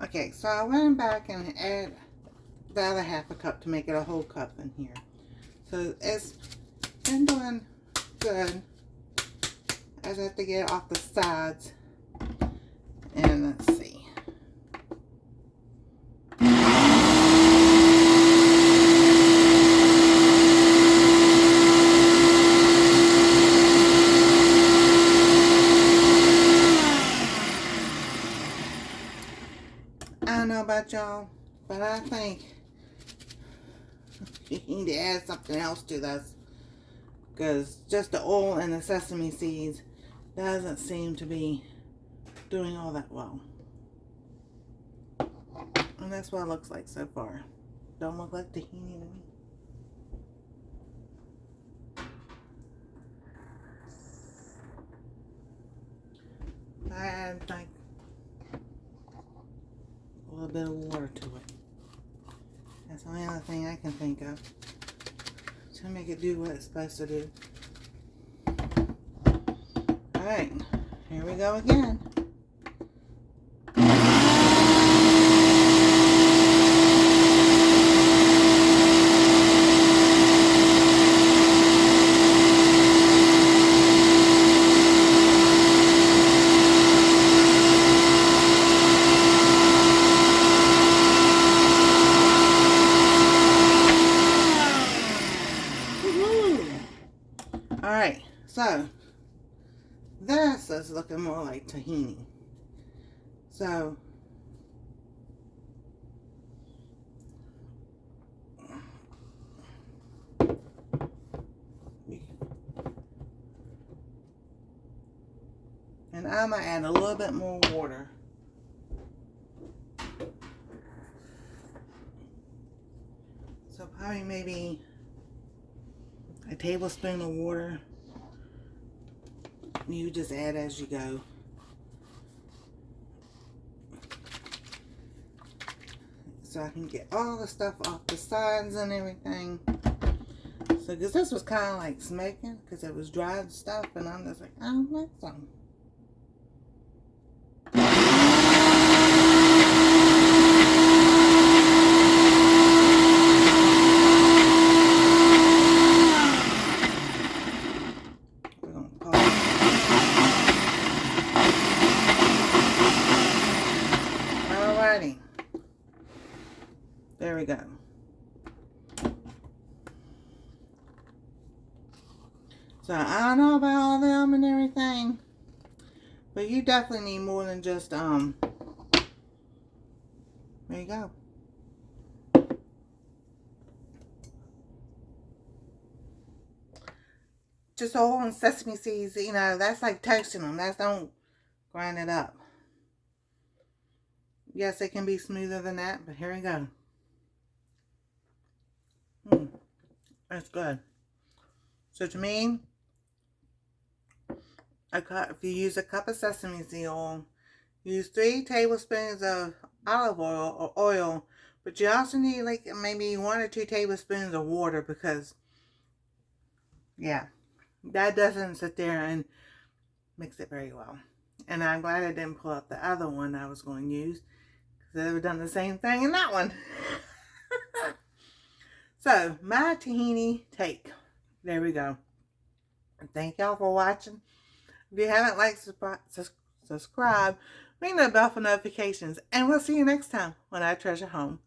Okay, so I went back and added the other half a cup to make it a whole cup in here. So it's been doing good. I just have to get it off the sides. And let's see. I don't know about y'all, but I think you need to add something else to this, because just the oil and the sesame seeds doesn't seem to be doing all that well. And that's what it looks like so far. Don't look like tahini to me. I add like a little bit of water to it. That's the only other thing I can think of to make it do what it's supposed to do. Alright, here we go again. Alright, so this is looking more like tahini. So and I'm going to add a little bit more water. So probably maybe a tablespoon of water. You just add as you go. So I can get all the stuff off the sides and everything. So, because this was kind of like smoking, because it was dried stuff, and I'm just like, I don't like some. Alrighty. There we go. So I don't know about all them and everything, but you definitely need more than just there you go. Just oil and sesame seeds, you know, that's like toasting them. That's don't grind it up. Yes, it can be smoother than that, but here we go. That's good. So to me, if you use a cup of sesame seed oil, use 3 tablespoons of olive oil or oil, but you also need like maybe 1 or 2 tablespoons of water, because yeah, that doesn't sit there and mix it very well. And I'm glad I didn't pull out the other one I was going to use, because I would have done the same thing in that one. So my tahini take, there we go. Thank y'all for watching. If you haven't liked, subscribe, ring the bell for notifications, and we'll see you next time when I treasure home.